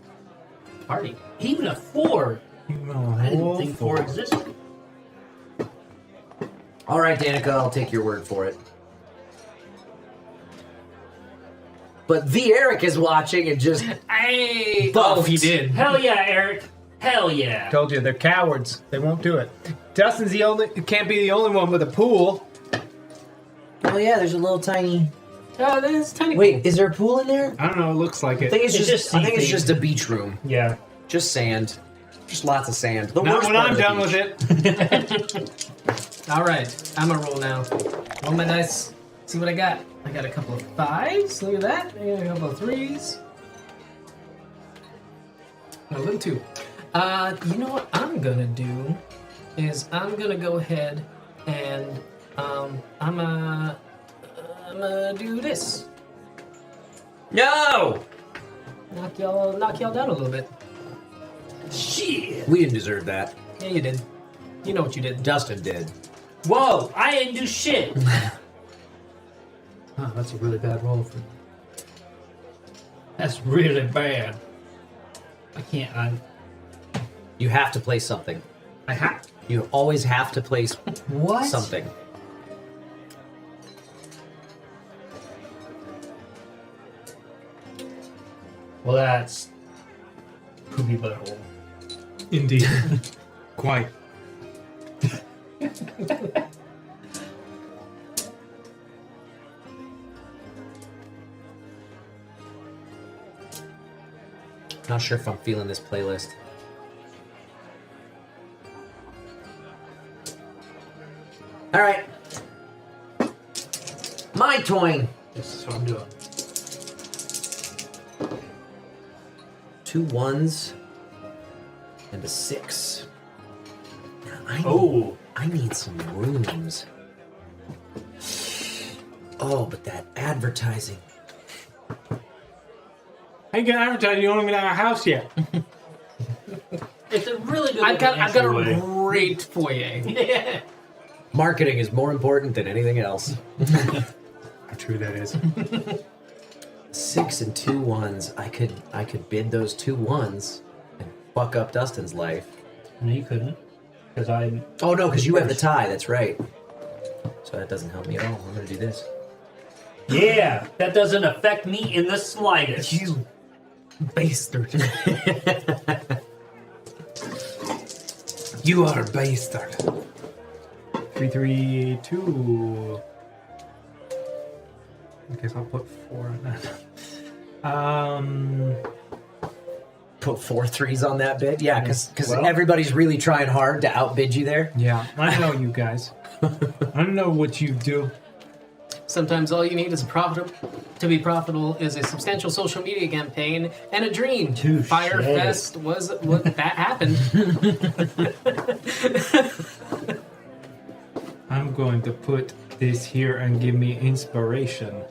Party. Even a 4. I didn't think 4 existed. All right, Danica, I'll take your word for it. But the Eric is watching and just Hey! buffed. Oh, he did. Hell yeah, Eric. Hell yeah. Told you, they're cowards. They won't do it. Dustin's can't be the only one with a pool. Oh yeah, there's a little tiny. Oh, there's tiny. Wait, is there a pool in there? I don't know. It looks like I it. think it's It's just. just I think it's seething. just a beach room. Yeah. Just sand. Just lots of sand. The Not worst when part I'm of the done beach. with it. All right, I'm gonna roll now. Roll my dice. See what I got. I got a couple of 5s. Look at that. I got a couple of 3s. No, little 2. You know what I'm gonna do is I'm gonna go ahead and I'm gonna do this. No. Knock y'all down a little bit. Shit. We didn't deserve that. Yeah, you did. You know what you did. Dustin did. Whoa, I didn't do shit. Oh, that's a really bad roll for me. That's really bad. I can't. You have to play something. I have. You always have to play What? something. Well, that's poopy butthole. Indeed. Quite. Not sure if I'm feeling this playlist. All right. My toy. This is what I'm doing. 2 1s and a 6. I need some rooms. Oh, but that advertising. I ain't gonna advertise. You don't even have a house yet. It's a really good. I've got a entryway. great foyer. Yeah. Marketing is more important than anything else. How true that is. 6 and 2 1s. I could bid those 2 1s and fuck up Dustin's life. No, you couldn't. Because I. Oh no, because you have the tie. That's right. So that doesn't help me at all. I'm gonna do this. Yeah, that doesn't affect me in the slightest. You bastard. You are a bastard. 3, 3, 2. I guess I'll put 4 on that. Put 4 3s on that bid? Yeah, because Well- everybody's really trying hard to outbid you there. Yeah, I know you guys. I know what you do. Sometimes all you need is to be profitable is a substantial social media campaign and a dream. Touche. Firefest was what that happened. I'm going to put this here and give me inspiration.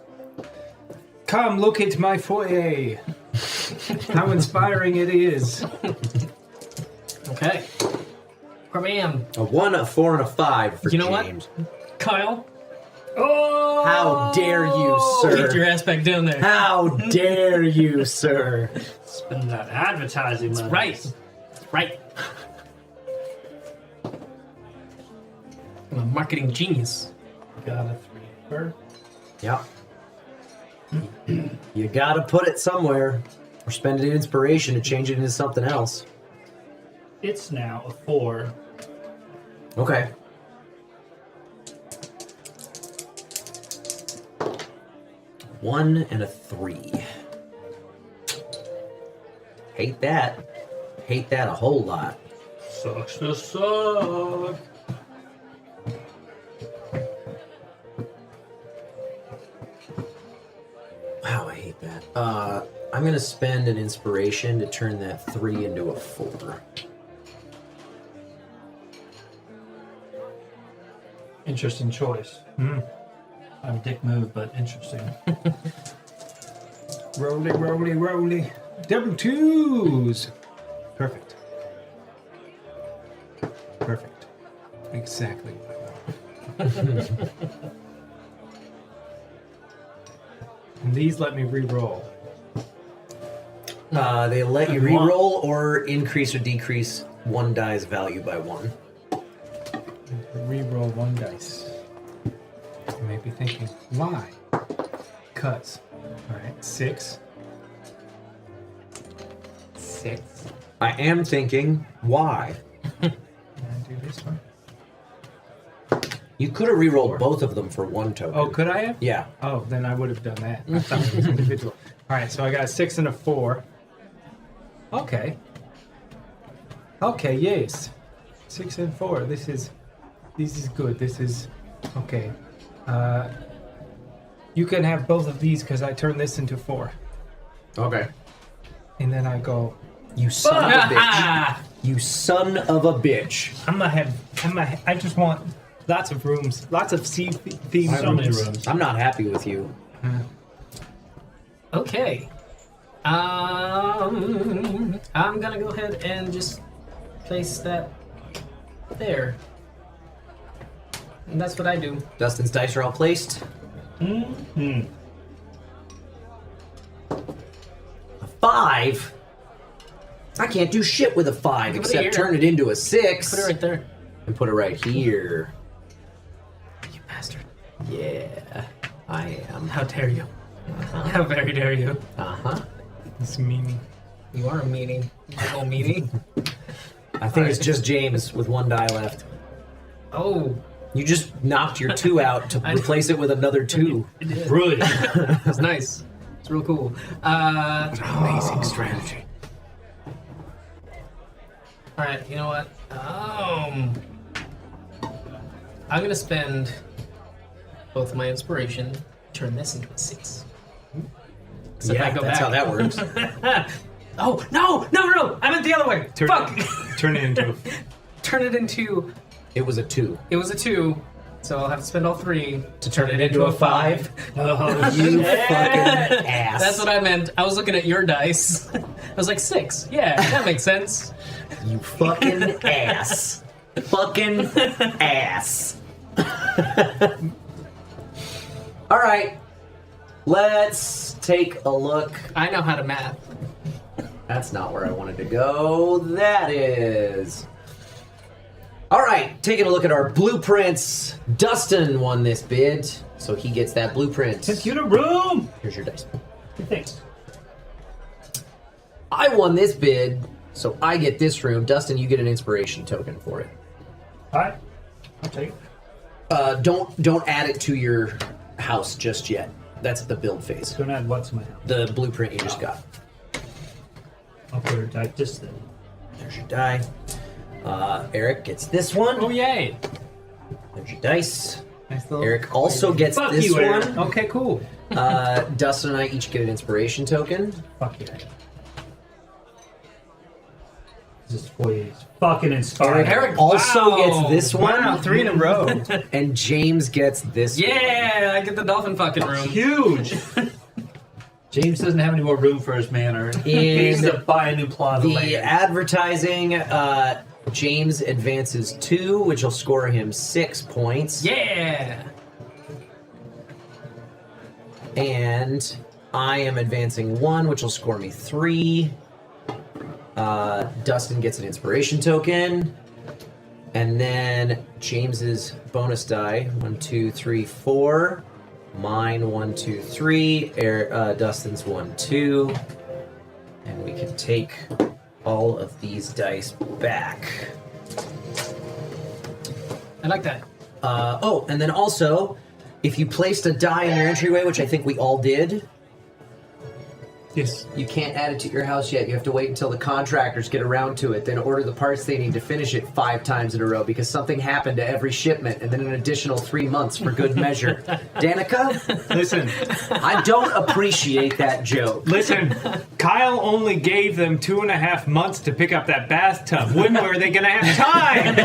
Come look at my foyer. How inspiring it is. Okay. Bam. A 1, a 4, and a 5 for You know what? James. Kyle, Oh! How dare you, sir? get your ass back down there. How dare you, sir? Spend that advertising money. Right. Right. I'm a marketing genius. Got a 3. Yep. You gotta put it somewhere. Or spend it in inspiration to change it into something else. It's now a 4. Okay. One and a 3. Hate that. Hate that a whole lot. Sucks to suck. Wow, I hate that. I'm gonna spend an inspiration to turn that 3 into a 4. Interesting choice. I'm a dick move, but interesting. Rolly, rolly, rolly. Double 2s. Perfect. Perfect. Exactly what I want. And these let me re-roll. They let you re-roll or increase or decrease one die's value by 1. Re-roll 1 dice. You may be thinking, why? Because. Alright, 6. 6. I am thinking, why? Can I do this one? You could have re-rolled both of them for 1 token. Oh, could I have? Yeah. Oh, then I would have done that. I thought it was individual. Alright, so I got a 6 and a 4. Okay. Okay, yes. 6 and 4. This is good. This is okay. You can have both of these because I turn this into 4. Okay. And then I go. You son of a bitch. You son of a bitch. I just want lots of rooms. Lots of sea-themed rooms. I'm not happy with you. Okay. I'm gonna go ahead and just place that there. And that's what I do. Dustin's dice are all placed. Mm-hmm. A 5? I can't do shit with a 5 Put it except here. turn it into a 6. Put it right there. And put it right here. You bastard. Yeah, I am. How dare you? How very dare you? Uh-huh. It's meanie. You are a meanie. You little meanie. I think it's just James with 1 die left. Oh. You just knocked your 2 out to replace it with another 2. Brilliant. That's nice. It's real cool. Amazing strategy. Alright, you know what? I'm gonna spend both my inspiration, turn this into a 6. So Yeah, if I go that's back. how that works. Oh, no! I meant the other way! Fuck! Turn it into Turn it into... It was a 2. It was a 2, so I'll have to spend all 3 To turn it into a 5? Oh, You shit. fucking ass. That's what I meant. I was looking at your dice. I was like, 6. Yeah, that makes sense. You fucking ass. Fucking ass. Alright. Let's take a look. I know how to math. That's not where I wanted to go. That is. Alright, taking a look at our blueprints. Dustin won this bid, so he gets that blueprint. Computer room! Here's your dice. Thanks. I won this bid, so I get this room. Dustin, you get an inspiration token for it. Alright. I'll take it. Don't add it to your house just yet. That's the build phase. Don't add what to my house? The blueprint you just got. I'll put it like this then. There's your die. Eric gets this one. Oh, yay. There's your dice. Nice little... Eric also gets Fuck this you, Eric. one. Okay, cool. Dustin and I each get an inspiration token. Fuck yeah. This is for you. Fucking inspired. Eric also Wow. gets this one. Wow, 3 in a row. And James gets this one. Yeah, I get the dolphin fucking room. Huge. James doesn't have any more room for his manor. He needs to buy a new plot of The land. advertising, James advances 2, which will score him 6 points. Yeah. And I am advancing 1, which will score me 3. Dustin gets an inspiration token. And then James's bonus die, 1, 2, 3, 4. Mine, 1, 2, 3. Dustin's 1, 2. And we can take all of these dice back. I like that. Oh, and then also, if you placed a die in your entryway, which I think we all did, Yes. you can't add it to your house yet. You have to wait until the contractors get around to it, then order the parts they need to finish it 5 times in a row because something happened to every shipment, and then an additional 3 months for good measure. Danica, Listen, I don't appreciate that joke. listen. Kyle only gave them 2.5 months to pick up that bathtub. When were they gonna have time?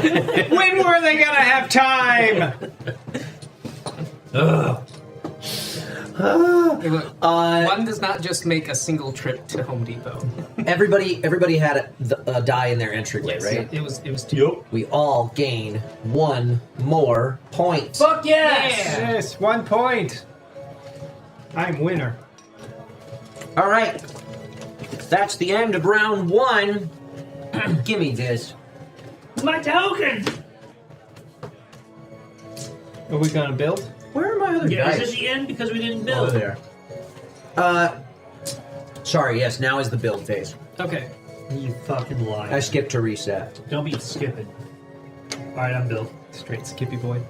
When were they gonna have time? Ugh. Hey, look, one does not just make a single trip to Home Depot. Everybody had a die in their entryway, right? It was 2. We all gain 1 more point. Fuck yes! Yeah. Yes, 1 point. I'm winner. All right. That's the end of round 1. Give me this. My token! Are we gonna build? Where are my other Yeah, dice? is it the end because we didn't Oh, build? there. Sorry, yes, now is the build phase. Okay. You fucking liar. I skipped to reset. Don't be skipping. Alright, I'm built. Straight Skippy boy.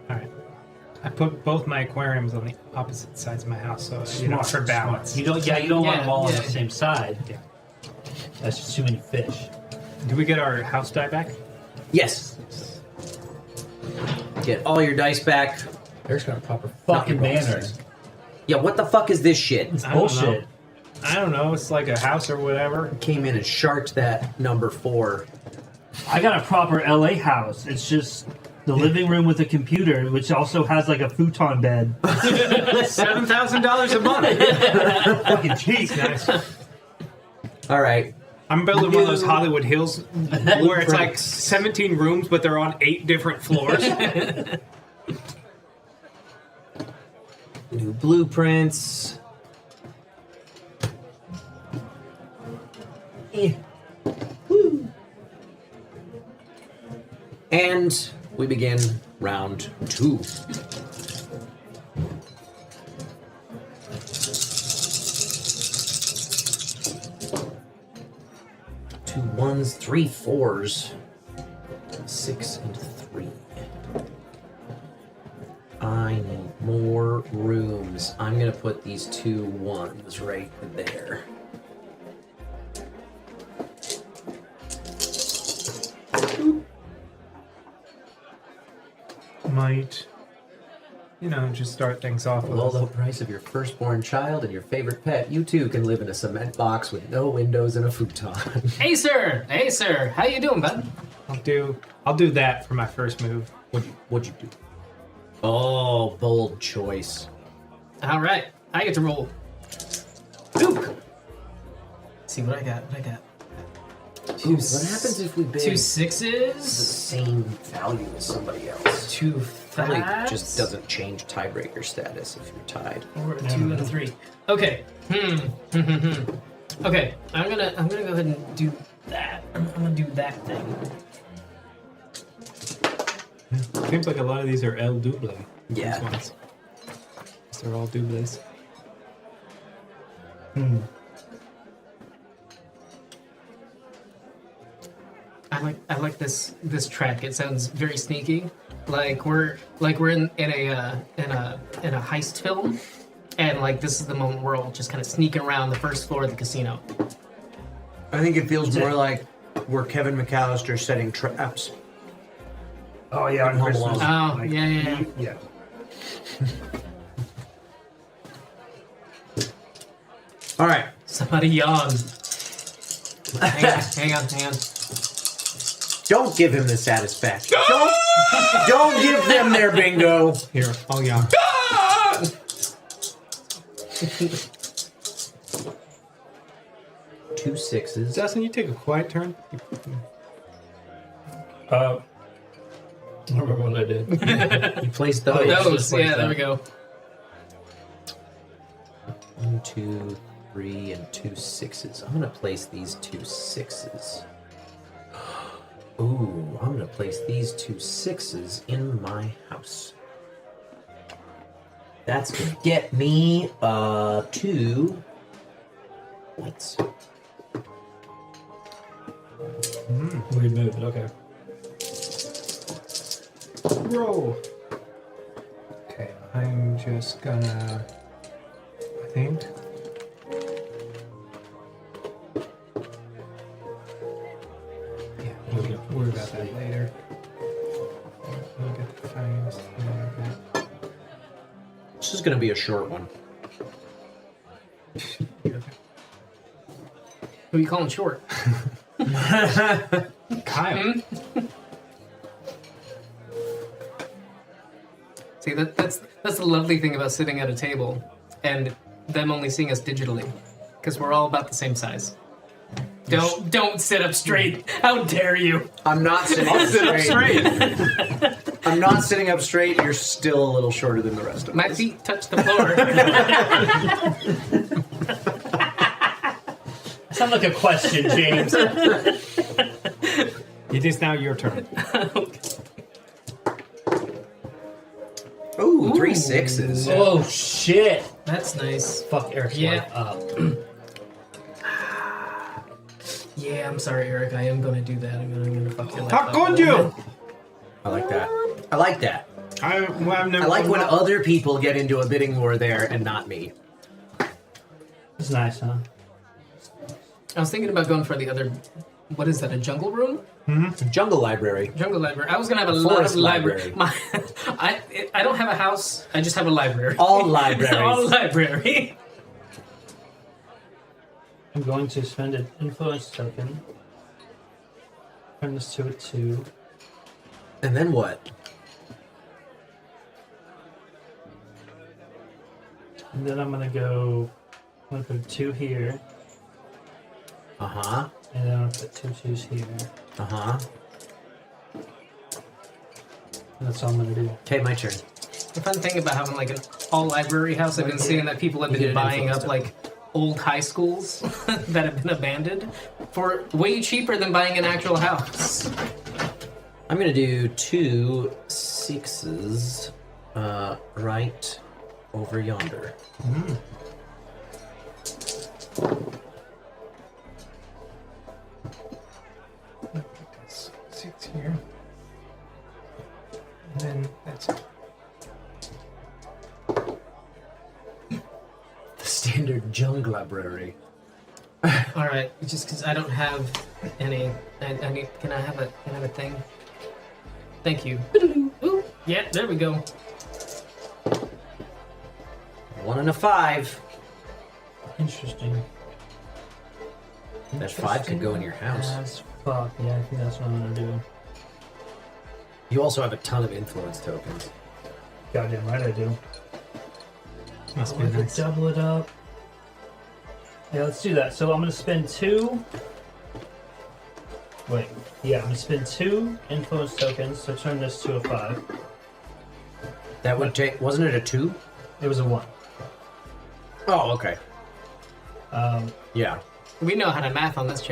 Alright. I put both my aquariums on the opposite sides of my house, so Smart, for balance. You don't want them all on yeah. the same side. Yeah. That's just too many fish. Do we get our house die back? Yes. Get all your dice back. There's got a proper fucking manner. Yeah, what the fuck is this shit? It's bullshit. I don't know. It's like a house or whatever. Came in and sharked that number 4. I got a proper LA house. It's just the living room with a computer, which also has like a futon bed. $7,000 a month. Fucking jeez, guys. All right. I'm building one of those Hollywood Hills where it's like 17 rooms, but they're on 8 different floors. New blueprints. Woo. And we begin round 2. Two 1s, 3 4s, 6 and 3. I need more rooms. I'm gonna put these 2 1s right there. Might, just start things off with Below the price of your firstborn child and your favorite pet, you too can live in a cement box with no windows and a futon. Hey, sir. Hey, sir. How you doing, bud? I'll do that for my first move. What'd you do? Oh, bold choice. All right. I get to roll. Let's see what I got. What I got. What happens if we bid 2 the 6s? same value as somebody else? 2 Probably 5s? just doesn't change tiebreaker status if you're tied. Or 2 and 3. Okay. Okay. I'm gonna go ahead and do that. I'm gonna do that thing. Seems like a lot of these are El Double. Yeah. These ones. They're all doubles. I like this track. It sounds very sneaky. Like we're in a heist film, and like this is the moment we're all just kind of sneaking around the first floor of the casino. I think it feels more like we're Kevin McAllister setting traps. Oh yeah, on Home Christmas. Alone. Oh, yeah. Yeah. All right. Somebody yawn. Hang on. Don't give him the satisfaction. Don't give them their bingo. Here, I'll yawn. 2 6s. Dustin, you take a quiet turn. I don't remember what I did. You placed those. Those. Yeah, there we go. 1, 2, 3, and 2 6s. I'm gonna place these 2 6s. Ooh, I'm gonna place these 2 6s in my house. That's gonna get me 2 points. Weird move, but okay. Roll. Okay, I'm just gonna. I think. Yeah, we'll worry about that later. We'll get the frames. This is gonna be a short one. Who are you calling short? Kyle. See, that's the lovely thing about sitting at a table and them only seeing us digitally, because we're all about the same size. Don't sit up straight. How dare you? I'm not sitting up straight. I'm not sitting up straight. You're still a little shorter than the rest of us. My feet touch the floor. Sounds like a question, James. It is now your turn. Ooh, 3 6s. Oh shit! That's nice. Fuck Eric's Yeah. wife up. Yeah, I'm sorry, Eric. I am gonna do that. I'm gonna fuck your life How up a could little you? bit. I like that. I like that. I've never I like when other people get into a bidding war there and not me. It's nice, huh? I was thinking about going for the other. What is that? A jungle room? Mm-hmm. Jungle library. Jungle library. I was gonna have a lot Forest of library. library. I don't have a house. I just have a library. All libraries. All library. I'm going to spend an influence token. Turn this to a 2. And then what? And then I'm gonna go. I'm gonna put a 2 here. Uh-huh. And then I'm gonna put 2 2s here. Uh-huh. And that's all I'm gonna do. Okay, my turn. The fun thing about having like an all library house, I've been seeing that people have been buying up like old high schools that have been abandoned for way cheaper than buying an actual house. I'm gonna do 2 6s right over yonder. Six here. And then that's it. The standard jungle library. All right, just because I don't have any, I need. Can I have a thing? Thank you. Ooh, yeah, there we go. 1 and a 5. Interesting. That 5 could go in your house. As fuck. Yeah, I think that's what I'm gonna do. You also have a ton of influence tokens. Goddamn right I do. Must I'm be gonna nice. double it up. Yeah, let's do that. So I'm gonna spend 2. Wait. Yeah, I'm gonna spend 2 influence tokens to turn this to a 5. That would take. Wasn't it a 2? It was a 1. Oh, okay. Um, Yeah. We know how to math on this channel.